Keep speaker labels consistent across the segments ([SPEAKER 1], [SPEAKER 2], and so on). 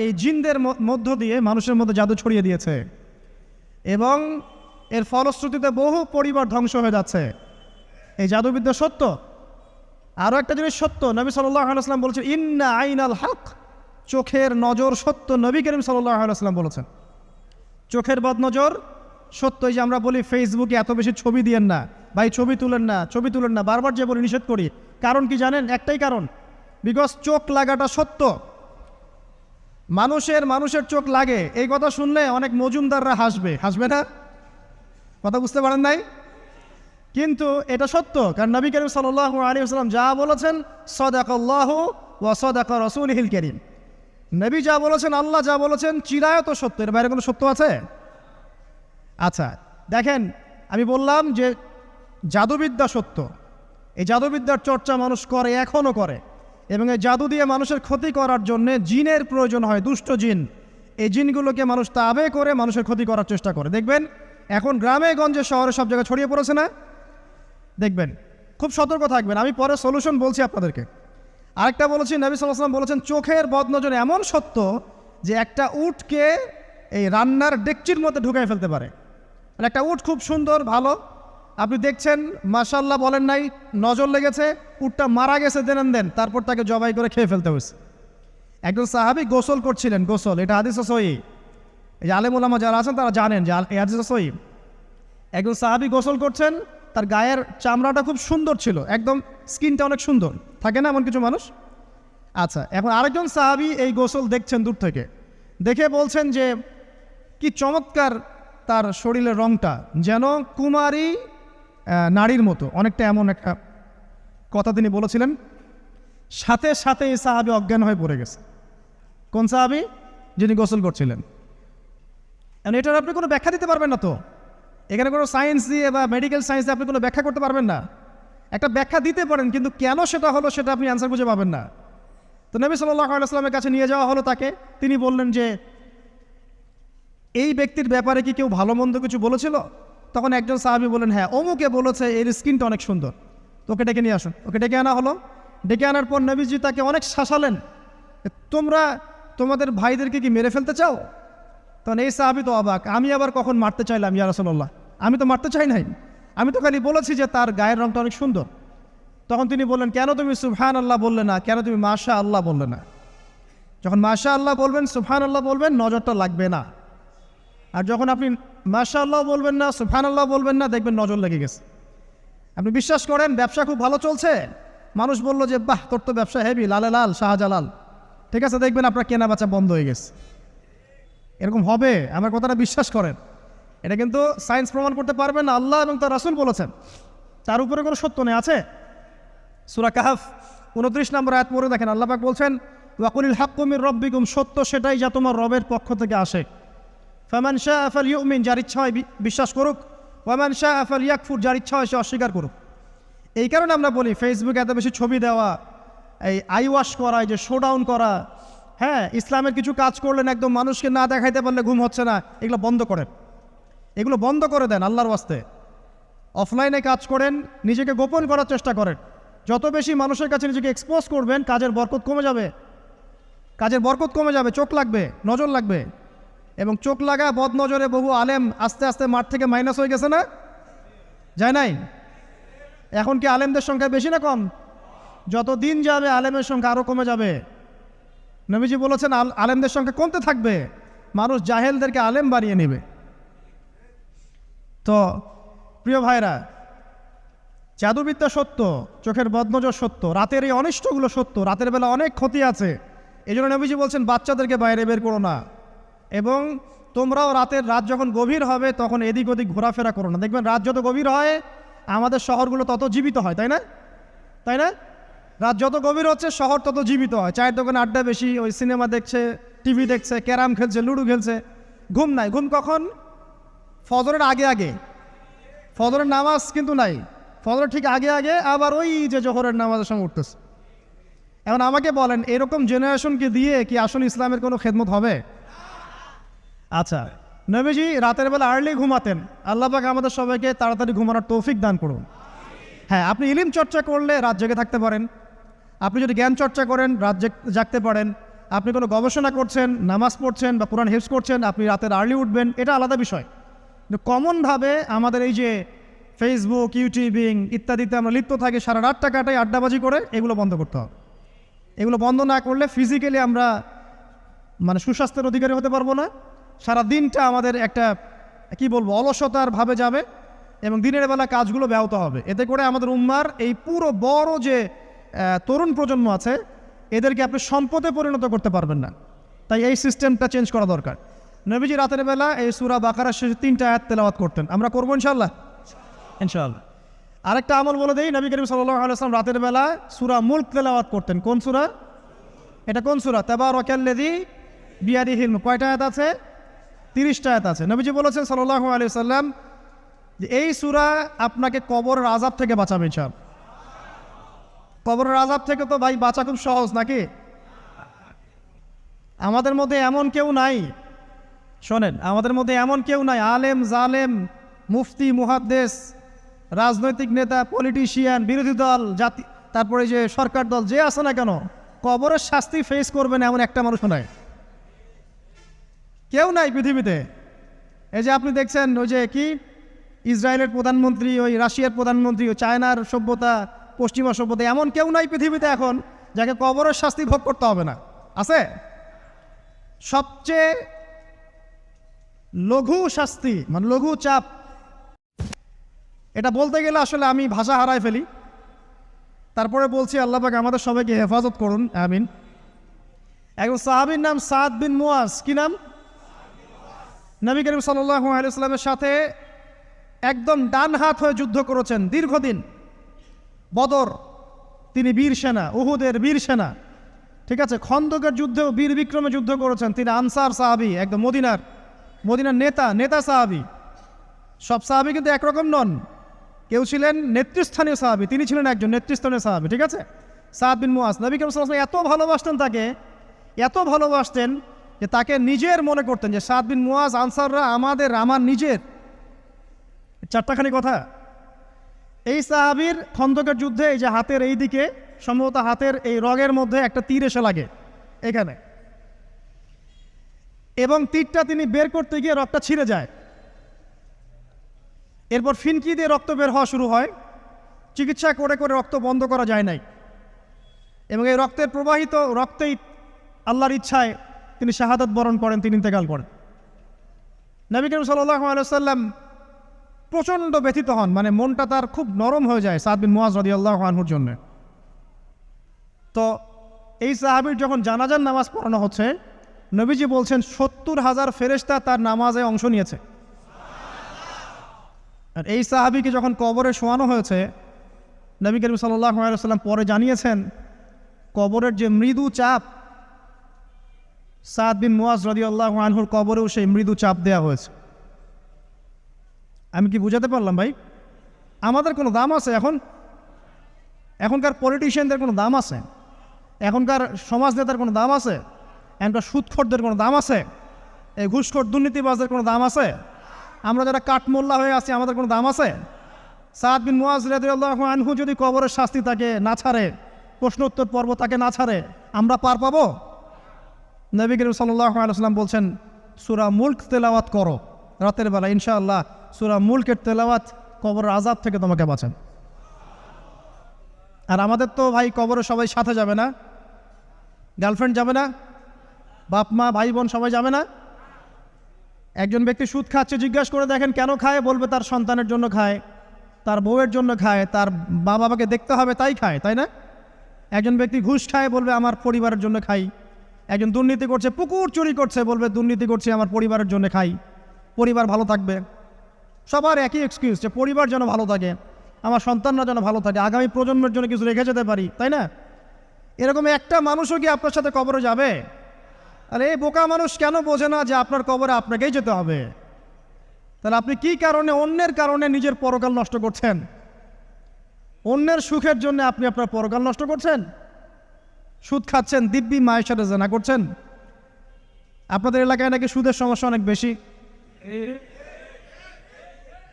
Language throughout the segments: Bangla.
[SPEAKER 1] এই জিনদের মধ্য দিয়ে মানুষের মধ্যে জাদু ছড়িয়ে দিয়েছে এবং এর ফলশ্রুতিতে বহু পরিবার ধ্বংস হয়ে যাচ্ছে। এই জাদুবিদ্যা সত্য। আরও একটা জিনিস সত্য, নবী সাল্লাল্লাহু আলাইহি ওয়াসাল্লাম বলেছেন ইন্না আইনাল হক, চোখের নজর সত্য। নবী করিম সাল্লাল্লাহু আলাইহি ওয়াসাল্লাম বলেছেন চোখের বদনজর সত্য। এই যে আমরা বলি ফেসবুকে এত বেশি ছবি দিয়েন না ভাই, ছবি তুলেন না, ছবি তুলেন না, বারবার যে বলি নিষেধ করি, কারণ কি জানেন? একটাই কারণ, বিকজ চোখ লাগাটা সত্য। মানুষের চোখ লাগে, এই কথা শুনলে অনেক মজুমদাররা হাসবে না? কথা বুঝতে পারেন নাই? কিন্তু এটা সত্য, কারণ নবী করিম সাল্লাল্লাহু আলাইহি ওয়াসাল্লাম যা বলেছেন সাদাকাল্লাহু ওয়া সাদাকা রাসূলুহুল কারীম, নবী যা বলেছেন, আল্লাহ যা বলেছেন চিরায়ত সত্য, এর বাইরে কোনো সত্য আছে? আচ্ছা দেখেন, আমি বললাম যে জাদুবিদ্যা সত্য। এই জাদুবিদ্যার চর্চা মানুষ করে, এখনও করে, এবং এই জাদু দিয়ে মানুষের ক্ষতি করার জন্যে জিনের প্রয়োজন হয়, দুষ্ট জিন। এই জিনগুলোকে মানুষ তাবে করে মানুষের ক্ষতি করার চেষ্টা করে। দেখবেন এখন গ্রামে গঞ্জে শহরে সব জায়গায় ছড়িয়ে পড়েছে না? দেখবেন, খুব সতর্ক থাকবেন। আমি পরে সলিউশন বলছি আপনাদেরকে। আরেকটা বলেছি, নবী সাল্লাল্লাহু আলাইহি ওয়াসাল্লাম বলেছেন চোখের বদনজর এমন সত্য যে একটা উটকে এই রান্নার ডেকচির মধ্যে ঢুকাই ফেলতে পারে। মানে একটা উট খুব সুন্দর ভালো, আপনি দেখছেন মাশাআল্লাহ বলেন নাই, নজর লেগেছে, উটটা মারা গেছে, দেন তারপর তাকে জবাই করে খেয়ে ফেলতে হয়েছে। একজন সাহাবী গোসল করছিলেন, গোসল, এটা হাদিস সহিহ, এই যে আলেম ওলামা যারা আছেন তারা জানেন যে এই হাদিস সহিহ। একজন সাহাবী গোসল করছেন, তার গায়ের চামড়াটা খুব সুন্দর ছিল, একদম স্কিনটা অনেক সুন্দর থাকে না এমন কিছু মানুষ? আচ্ছা, এখন আরেকজন সাহাবী এই গোসল দেখছেন দূর থেকে, দেখে বলছেন যে কি চমৎকার তার শরীরের রংটা, যেন কুমারী নারীর মতো, অনেকটা এমন একটা কথা তিনি বলেছিলেন। সাথে সাথে এই সাহাবী অজ্ঞান হয়ে পড়ে গেছে। কোন সাহাবী? যিনি গোসল করছিলেন। এটার আপনি কোনো ব্যাখ্যা দিতে পারবেন না তো, এখানে কোনো সায়েন্স দিয়ে বা মেডিকেল সায়েন্স দিয়ে আপনি কোনো ব্যাখ্যা করতে পারবেন না। একটা ব্যাখ্যা দিতে পারেন, কিন্তু কেন সেটা হলো সেটা আপনি অ্যান্সার খুঁজে পাবেন না। তো নবী সাল্লাল্লাহু আলাইহি ওয়াসাল্লামের কাছে নিয়ে যাওয়া হলো তাকে। তিনি বললেন যে এই ব্যক্তির ব্যাপারে কি কেউ ভালো মন্দ কিছু বলেছিল? তখন একজন সাহাবী বলেন হ্যাঁ, অমুকে বলেছে এর স্কিনটা অনেক সুন্দর, তো ওকে ডেকে নিয়ে আসুন। ওকে ডেকে আনা হলো। ডেকে আনার পর নবীজি তাকে অনেক শাসালেন, তোমরা তোমাদের ভাইদেরকে কি মেরে ফেলতে চাও? তখন এই সাহাবী তো অবাক, আমি আবার কখন মারতে চাইলাম ইয়া রাসূলুল্লাহ? আমি তো মারতে চাই নাই, আমি তো খালি বলেছি যে তার গায়ের রংটা অনেক সুন্দর। তখন তিনি বললেন কেন তুমি সুবহানাল্লাহ বললে না, কেন তুমি মাশাআল্লাহ বললে না? যখন মাশাআল্লাহ বলবেন, সুবহানাল্লাহ বলবেন, নজরটা লাগবে না। আর যখন আপনি মাশাআল্লাহ বলবেন না, সুবহানাল্লাহ বলবেন না, দেখবেন নজর লেগে গেছে। আপনি বিশ্বাস করেন ব্যবসা খুব ভালো চলছে, মানুষ বলল যে বাহ তোর তো ব্যবসা হেভি, লালে লাল শাহজালাল, ঠিক আছে, দেখবেন আপনার কেনা বেচা বন্ধ হয়ে গেছে। এরকম হবে, আমার কথাটা বিশ্বাস করেন। এটা কিন্তু সায়েন্স প্রমাণ করতে পারবেন না, আল্লাহ এবং তার রাসূল বলেছেন, তার উপরে কোনো সত্য নেই। আছে সূরা কাহফ 29 নম্বর আয়াত পড়ে দেখেন, আল্লাহ পাক বলছেন ওয়াকুলিল হাক্কু মির রাব্বিকুম, সত্য সেটাই যা তোমার রবের পক্ষ থেকে আসে। ফামান শাআ ফালইউমিন, যার ইচ্ছা হয় বিশ্বাস করুক, ওয়ামান শাআ ফালইয়াকফুর, যার ইচ্ছা হয় সে অস্বীকার করুক। এই কারণে আমরা বলি ফেসবুকে এত বেশি ছবি দেওয়া, এই আই ওয়াশ করা, এই যে শোডাউন করা, হ্যাঁ, ইসলামের কিছু কাজ করলেন একদম মানুষকে না দেখাইতে পারলে ঘুম হচ্ছে না, এগুলো বন্ধ করেন, এগুলো বন্ধ করে দেন আল্লাহর ওয়াস্তে। অফলাইনে কাজ করেন, নিজেকে গোপন করার চেষ্টা করেন। যত বেশি মানুষের কাছে নিজেকে এক্সপোজ করবেন, কাজের বরকত কমে যাবে, কাজের বরকত কমে যাবে, চোখ লাগবে, নজর লাগবে। এবং চোখ লাগা বদ নজরে বহু আলেম আস্তে আস্তে মাঠ থেকে মাইনাস হয়ে গেছে না? যায় নাই? এখন কি আলেমদের সংখ্যা বেশি না কম? যত দিন যাবে আলেমের সংখ্যা আরও কমে যাবে। নবীজি বলেছেন আলেমদের সংখ্যা কমতে থাকবে, মানুষ জাহেলদেরকে আলেম বানিয়ে নেবে। তো প্রিয় ভাইরা, জাদুবিদ্যা সত্য, চোখের বদনজর সত্য, রাতের এই অনিষ্টগুলো সত্য, রাতের বেলা অনেক ক্ষতি আছে। এই জন্য নবীজি বলছেন বাচ্চাদেরকে বাইরে বের করো না, এবং তোমরাও রাত যখন গভীর হবে তখন এদিক ওদিক ঘোরাফেরা করো না। দেখবেন রাত যত গভীর হয় আমাদের শহরগুলো তত জীবিত হয়, তাই না? তাই না? রাত যত গভীর হচ্ছে শহর তত জীবিত হয়। চায়ের দোকানে আড্ডা বেশি, ওই সিনেমা দেখছে, টিভি দেখছে, ক্যারাম খেলছে, লুডো খেলছে, ঘুম নাই। ঘুম কখন? ফজরের আগে আগে। ফজরের নামাজ কিন্তু নাই, ফজরের ঠিক আগে আগে আবার ওই যে জোহরের নামাজের সঙ্গে উঠতেছে। এখন আমাকে বলেন এরকম জেনারেশনকে দিয়ে কি আসলে ইসলামের কোনো খেদমত হবে? আচ্ছা, নবীজি রাতের বেলা আর্লি ঘুমাতেন। আল্লাহ পাক আমাদের সবাইকে তাড়াতাড়ি ঘুমানোর তৌফিক দান করুন। হ্যাঁ, আপনি ইলম চর্চা করলে রাত জেগে থাকতে পারেন, আপনি যদি জ্ঞান চর্চা করেন রাত জাগতে পারেন, আপনি কোনো গবেষণা করছেন, নামাজ পড়ছেন বা কোরআন হিফজ করছেন, আপনি রাতের আর্লি উঠবেন, এটা আলাদা বিষয়। কিন্তু কমনভাবে আমাদের এই যে ফেসবুক, ইউটিউবিং ইত্যাদিতে আমরা লিপ্ত থাকি, সারা রাতটা কাটাই আড্ডাবাজি করে, এগুলো বন্ধ করতে হবে। এগুলো বন্ধ না করলে ফিজিক্যালি আমরা মানে সুস্বাস্থ্যের অধিকারী হতে পারবো না। সারা দিনটা আমাদের একটা কি বলবো অলসতার ভাবে যাবে এবং দিনের বেলা কাজগুলো ব্যাহত হবে। এতে করে আমাদের উম্মার এই পুরো বড় যে তরুণ প্রজন্ম আছে এদেরকে আপনি সম্পদে পরিণত করতে পারবেন না। তাই এই সিস্টেমটা চেঞ্জ করা দরকার। নবীজি রাতের বেলা এই সূরা বাকারার শেষে 3টা আয়াত তেলাওয়াত করতেন। আমরা করবো ইনশাআল্লাহ। ইনশাআল্লাহ। আরেকটা আমল বলে দেই, নবী করিম সাল্লাল্লাহু আলাইহি ওয়াসাল্লাম রাতের বেলা সূরা মুলক তেলাওয়াত করতেন। কোন সূরা? এটা কোন সূরা? তাবারাকাল্লাযী বিয়াদিহিল মুলক। কয়টা আয়াত আছে? 30টা আয়াত আছে। নবীজি বলেছেন সাল্লাল্লাহু আলাইহি ওয়াসাল্লাম যে এই সূরা আপনাকে কবরের আযাব থেকে বাঁচাবে ইনশাআল্লাহ। কবরের আযাব থেকে তো ভাই বাঁচা খুব সহজ নাকি? আমাদের মধ্যে এমন কেউ নাই, শোনেন, আমাদের মধ্যে এমন কেউ নাই আলেম জালেম মুফতি মুহাদ্দিস রাজনৈতিক নেতা পলিটিশিয়ান বিরোধী দল জাতি তারপরে যে সরকার দল যে আছে না কেন কবরের শাস্তি ফেস করবেন এমন একটা মানুষ নাই, কেউ নাই পৃথিবীতে। এই যে আপনি দেখছেন ওই যে কি ইসরায়েলের প্রধানমন্ত্রী, ওই রাশিয়ার প্রধানমন্ত্রী, ওই চায়নার সভ্যতা, পশ্চিমা সভ্যতা, এমন কেউ নাই পৃথিবীতে এখন যাকে কবরের শাস্তি ভোগ করতে হবে না। আছে? সবচেয়ে লঘু শাস্তি মানে লঘু চাপ, এটা বলতে গেলে আসলে আমি ভাষা হারায় ফেলি। তারপরে বলছি আল্লাহ পাক আমাদের সবাইকে হেফাজত করুন, আমিন। একজন সাহাবীর নাম সাদ বিন মুয়াজ। কি নাম? নবী করিম সাল্লাল্লাহু আলাইহি ওয়াসাল্লামের সাথে একদম ডান হাত হয়ে যুদ্ধ করেছেন দীর্ঘদিন। বদর তিনি বীর সেনা, উহুদের বীর সেনা, ঠিক আছে। খন্দকের যুদ্ধেও বীর বিক্রমে যুদ্ধ করেছেন। তিনি আনসার সাহাবী, একদম মদিনার নেতা সাহাবী। সব সাহাবী কিন্তু একরকম নন, কেউ ছিলেন নেতৃস্থানীয় সাহাবী, তিনি ছিলেন একজন নেতৃস্থানীয় সাহাবী, ঠিক আছে। সাদ বিন মুয়াজ নবী করিম সাল্লাল্লাহু আলাইহি ওয়াসাল্লাম এত ভালোবাসতেন, তাকে এত ভালোবাসতেন যে তাকে নিজের মনে করতেন যে সাদ বিন মুয়াজ আনসাররা আমার নিজের। চারটাখানি কথা। এই সাহাবীর খন্দকের যুদ্ধে এই যে হাতের এই দিকে সম্ভবত হাতের এই রগের মধ্যে একটা তীর এসে লাগে এখানে, এবং তীরটা তিনি বের করতে গিয়ে রক্তটা ছিঁড়ে যায়। এরপর ফিনকি দিয়ে রক্ত বের হওয়া শুরু হয়। চিকিৎসা করে করে রক্ত বন্ধ করা যায় নাই, এবং এই রক্তের প্রবাহিত রক্তেই আল্লাহর ইচ্ছায় তিনি শাহাদাত বরণ করেন, তিনি ইন্তেকাল করেন। নবী করিম সাল্লাল্লাহু আলাইহি ওয়াসাল্লাম প্রচণ্ড ব্যথিত হন, মানে মনটা তার খুব নরম হয়ে যায় সাদ বিন মুয়াজ রাদিয়াল্লাহু আনহুর জন্য। তো এই সাহাবীর যখন জানাজার নামাজ পড়ানো হচ্ছে, নবীজি বলছেন 70,000 ফেরেশতা তার নামাজে অংশ নিয়েছে। আর এই সাহাবীকে যখন কবরে শোয়ানো হয়েছে, নবী করিম সাল্লাল্লাহু আলাইহি ওয়াসাল্লাম পরে জানিয়েছেন কবরের যে মৃদু চাপ, সাদ বিন মুয়াজ রাদিয়াল্লাহু আনহুর কবরেও সেই মৃদু চাপ দেওয়া হয়েছে। আমি কি বুঝাতে পারলাম ভাই? আমাদের কোনো দাম আছে এখনকার পলিটিশিয়ানদের কোনো দাম আছে? এখনকার সমাজ নেতার কোনো দাম আছে? এখনকার সুদখোরদের কোনো দাম আছে? এই ঘুষখোর দুর্নীতিবাজদের কোনো দাম আছে? আমরা যারা কাঠমোল্লা হয়ে আছি আমাদের কোনো দাম আছে? সাদ বিন মুয়াজ রাদিয়াল্লাহু আনহু যদি কবরের শাস্তি তাকে না ছাড়ে, প্রশ্নোত্তর পর্ব তাকে না ছাড়ে, আমরা পার পাবো? নবী করিম সাল্লাল্লাহু আলাইহি ওয়াসাল্লাম বলছেন সূরা মুলক তেলাওয়াত করো রাতের বেলা, ইনশাআল্লাহ সূরা মুলকের তেলাওয়াত কবরের আযাব থেকে তোমাকে বাঁচান। আর আমাদের তো ভাই কবরে সবাই সাথে যাবে না, গার্লফ্রেন্ড যাবে না, বাপ মা ভাই বোন সবাই যাবে না। একজন ব্যক্তি সুদ খাচ্ছে, জিজ্ঞাসা করে দেখেন কেন খায়, বলবে তার সন্তানের জন্য খায়, তার বউয়ের জন্য খায়, তার মা বাবাকে দেখতে হবে তাই খায়, তাই না? একজন ব্যক্তি ঘুষ খায়, বলবে আমার পরিবারের জন্য খাই। একজন দুর্নীতি করছে, পুকুর চুরি করছে, বলবে দুর্নীতি করছে আমার পরিবারের জন্য খাই, পরিবার ভালো থাকবে। সবার একই এক্সকিউজ যে পরিবার যেন ভালো থাকে, আমার সন্তানরা যেন ভালো থাকে, আগামী প্রজন্মের জন্য কিছু রেখে যেতে পারি, তাই না? এরকম একটা মানুষও কি আপনার সাথে কবরে যাবে? আর এই বোকা মানুষ কেন বোঝে না যে আপনার কবরে আপনাকেই যেতে হবে? তাহলে আপনি কি কারণে অন্যের কারণে নিজের পরকাল নষ্ট করছেন? অন্যের সুখের জন্য আপনি আপনার পরকাল নষ্ট করছেন। সুদ খাচ্ছেন, দিব্যি মায়ের সাথে জেনা করছেন। আপনাদের এলাকায় নাকি সুদের সমস্যা অনেক বেশি।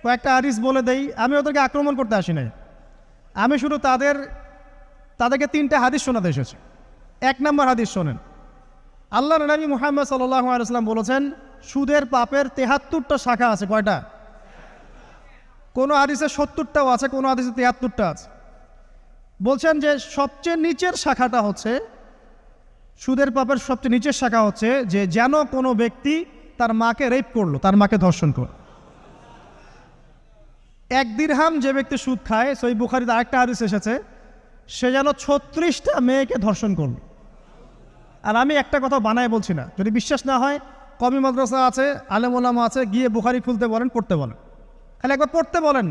[SPEAKER 1] কয়েকটা হাদিস বলে দেই, আমি ওদেরকে আক্রমণ করতে আসি নাই, আমি শুধু তাদেরকে 3টা হাদিস শোনাতে এসেছি। 1 নম্বর হাদিস শোনেন। আল্লাহর নবী মুহাম্মদ সাল্লাল্লাহু আলাইহি ওয়াসাল্লাম বলেছেন সুদের পাপের 73টা শাখা আছে। কয়টা? কোনো হাদিসে 70টাও আছে, কোনো হাদিসে 73টা আছে। বলছেন যে সবচেয়ে নিচের শাখাটা হচ্ছে, সুদের পাপের সবচেয়ে নিচের শাখা হচ্ছে যে যেন কোনো ব্যক্তি তার মাকে রেপ করলো, তার মাকে ধর্ষণ করলো। 1 দিরহাম যে ব্যক্তি সুদ খায়, সহিহ বুখারীতে আরেকটা হাদিস এসেছে, সে যেন 36টা মেয়েকে ধর্ষণ করলো। আর আমি একটা কথা বানায় বলছি না, যদি বিশ্বাস না হয় কওমি মাদ্রাসা আছে, আলেম ওলামা আছে, গিয়ে বুখারী খুলতে বলেন, পড়তে বলেন, খালি একবার পড়তে বলেন।